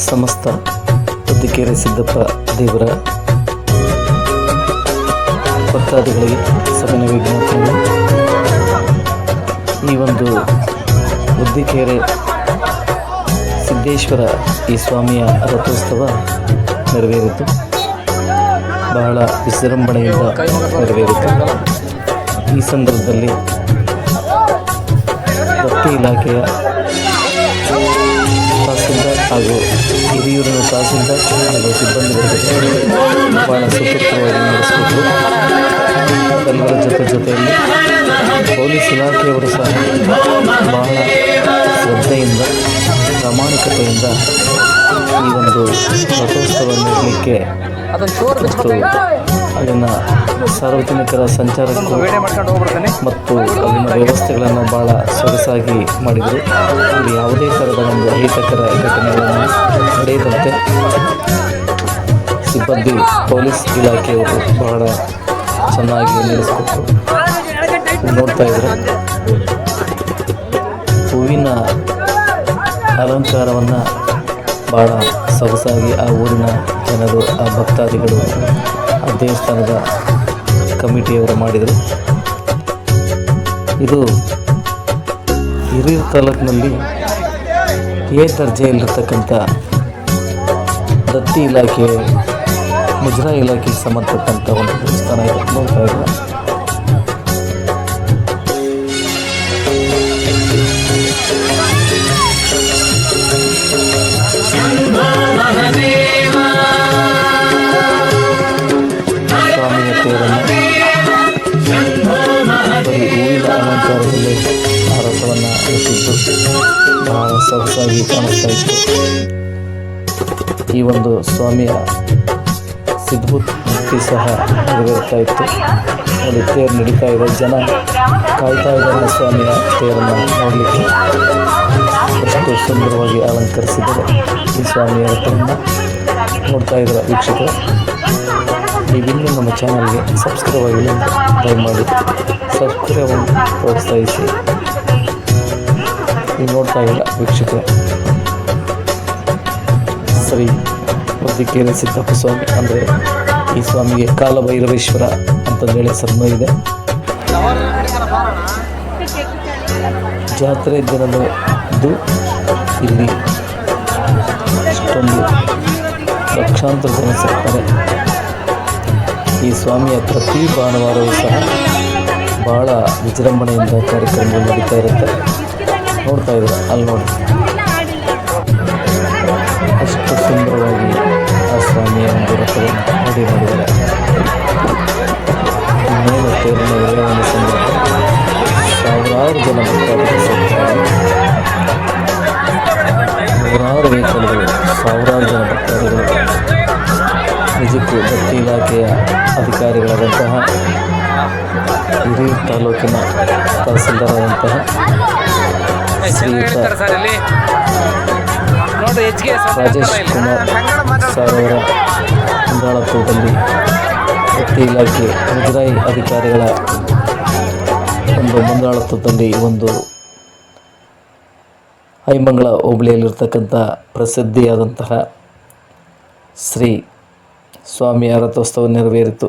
ಸಮಸ್ತ ಹೊದಿಕೆರೆ ಸಿದ್ದಪ್ಪ ದೇವರ ಭಕ್ತಾದಿಗಳಿಗೆ ಸವಿನ ವಿಜ್ಞಾಪನೆ. ಈ ಒಂದು ಹೊದಿಕೆರೆ ಸಿದ್ದೇಶ್ವರ ಈ ಸ್ವಾಮಿಯ ರಥೋತ್ಸವ ನೆರವೇರಿತು. ಬಹಳ ವಿಜೃಂಭಣೆಯಿಂದ ನೆರವೇರಿತು. ಈ ಸಂದರ್ಭದಲ್ಲಿ ದತ್ತಿ ಇಲಾಖೆಯ ತಹಸೀಲ್ದಾರ್ ಹಾಗೂ ಹಿರಿಯೂರಿನ ತಹಸೀಲ್ದಾರ್ ಹಾಗೂ ಸಿಬ್ಬಂದಿಗಳಿಗೆ ಬಹಳ ಸುಸೂತ್ರವಾಗಿ ನಡೆಸಿಕೊಟ್ಟು ಎಲ್ಲರ ಜೊತೆಯಲ್ಲಿ ಪೊಲೀಸ್ ಇಲಾಖೆಯವರು ಸಹ ಬಹಳ ಶ್ರದ್ಧೆಯಿಂದ ಪ್ರಾಮಾಣಿಕತೆಯಿಂದ ಈ ಒಂದು ರಥೋತ್ಸವ ನೀಡಲಿಕ್ಕೆ ಮತ್ತು ಅಲ್ಲಿನ ಸಾರ್ವಜನಿಕರ ಸಂಚಾರಕ್ಕೂ ಮತ್ತು ಅಲ್ಲಿನ ವ್ಯವಸ್ಥೆಗಳನ್ನು ಭಾಳ ಸೊಗಸಾಗಿ ಮಾಡಿದರು. ಅಲ್ಲಿ ಯಾವುದೇ ಥರದ ಒಂದು ಅಹಿತಕರ ಘಟನೆಗಳನ್ನು ನಡೆಯದಂತೆ ಸಿಬ್ಬಂದಿ ಪೊಲೀಸ್ ಇಲಾಖೆಯವರು ಬಹಳ ಚೆನ್ನಾಗಿ ನಡೆಸಿಕೊಟ್ಟು ನೋಡ್ತಾ ಇದ್ರು. ಹೂವಿನ ಅಲಂಕಾರವನ್ನು ಭಾಳ ಸೊಗಸಾಗಿ ಆ ಊರಿನ ಜನರು, ಆ ಭಕ್ತಾದಿಗಳು, ಆ ದೇವಸ್ಥಾನದ ಕಮಿಟಿಯವರು ಮಾಡಿದರು. ಇದು ಹಿರಿಯೂರು ತಾಲೂಕಿನಲ್ಲಿ ಎ ದರ್ಜೆಯಲ್ಲಿರ್ತಕ್ಕಂಥ ದತ್ತಿ ಇಲಾಖೆ, ಮುಜರಾಯಿ ಇಲಾಖೆಗೆ ಸಂಬಂಧಪಟ್ಟಂಥ ಒಂದು ದೇವಸ್ಥಾನ ಇದೆ. ನೋಡ್ತಾ ಇದ್ದಾರೆ. ಸ್ವಾಮಿಯ ತೇರನ್ನು ಬರೀ ಹೂವಿನ ಅಲಂಕಾರದಲ್ಲಿ ಆ ರಥವನ್ನು ಎತ್ತಿದ್ದು ಬಹಳ ಸೊಗಸಾಗಿ ಕಾಣಿಸ್ತಾ ಇತ್ತು. ಈ ಒಂದು ಸ್ವಾಮಿಯ ಸಿದ್ಧಬುದ್ಧಿ ಸಹ ನೆರವೇರ್ತಾ ಇತ್ತು. ಒಂದು ತೇರು ನಡೀತಾ ಇದೆ. ಜನ ಕಾಯ್ತಾ ಇದ್ದಾರೆ ಸ್ವಾಮಿಯ ತೇರನ್ನು ನೋಡಲಿಕ್ಕೆ. ಎಷ್ಟು ಸುಂದರವಾಗಿ ಅಲಂಕರಿಸಿದ್ದಾರೆ ಈ ಸ್ವಾಮಿಯ ರಥವನ್ನು ನೋಡ್ತಾ ಇದ್ದಾರೆ ವೀಕ್ಷಕರು. ನೀವಿನ್ನೂ ನಮ್ಮ ಚಾನಲ್ಗೆ ಸಬ್ಸ್ಕ್ರೈಬ್ ಆಗಿಲ್ಲ ಅಂತ ದಯಮಾಡಿ ಸಬ್ಸ್ಕ್ರೈಬ್ ಪ್ರೋತ್ಸಾಹಿಸಿ. ನೀವು ನೋಡ್ತಾ ಇಲ್ಲ ವೀಕ್ಷಕರೇ, ಶ್ರೀ ಹೊದಿಕೆರೆ ಸಿದ್ದಪ್ಪ ಸ್ವಾಮಿ ಅಂದರೆ ಈ ಸ್ವಾಮಿಗೆ ಕಾಲಭೈರವೇಶ್ವರ ಅಂತಂದೇಳಿ ಹೆಸರನ್ನು ಇದೆ. ಜಾತ್ರೆ ದಿನದ್ದು ಇಲ್ಲಿ ಇಷ್ಟೊಂದು ಲಕ್ಷಾಂತರ ಜನ ಸಿಗ್ತಾರೆ. ಈ ಸ್ವಾಮಿಯ ಪ್ರತಿ ಭಾನುವಾರವೂ ಸಹ ಭಾಳ ವಿಜೃಂಭಣೆಯಿಂದ ಕಾರ್ಯಕ್ರಮಗಳು ನಡೀತಾ ಇರುತ್ತೆ. ನೋಡ್ತಾ ಇದ್ದಾರೆ ಅಲ್ಲಿ ನೋಡಿ, ಅಷ್ಟು ಸುಂದರವಾಗಿ ಆ ಸ್ವಾಮಿಯ ಒಂದು ರಥವನ್ನು ರೆಡಿ ಮಾಡಿದ್ದಾರೆ. ಇನ್ನೇನು ತೇರಿನ ವಿರಮಣೆ ಸಂದರ್ಭ ಸಾವಿರಾರು ಜನ ಭಕ್ತಾದಿಗಳು ಸಿಗ್ತಾರೆ. ನೂರಾರು ವೆಹಿಕಲ್ಗಳು, ಸಾವಿರಾರು ಜನ ಭಕ್ತಾದಿಗಳು. ನಿಜಕ್ಕೂ ದತ್ತಿ ಇಲಾಖೆಯ ಅಧಿಕಾರಿಗಳಾದಂತಹ ಹಿರಿಯೂರು ತಾಲೂಕಿನ ತಹಸೀಲ್ದಾರಾದಂತಹ ಶ್ರೀಯುತ ರಾಜೇಶ್ ಕುಮಾರ್ ಸರ್ ಅವರ ಮುಂದಾಳತ್ವದಲ್ಲಿ ದತ್ತಿ ಇಲಾಖೆ ಮುಜರಾಯಿ ಅಧಿಕಾರಿಗಳ ಒಂದು ಮುಂದಾಳತ್ವದಲ್ಲಿ ಒಂದು ಐಮಂಗಳ ಹೋಬಳಿಯಲ್ಲಿರ್ತಕ್ಕಂಥ ಪ್ರಸಿದ್ಧಿಯಾದಂತಹ ಶ್ರೀ ಸ್ವಾಮಿಯ ರಥೋತ್ಸವ ನೆರವೇರಿತು.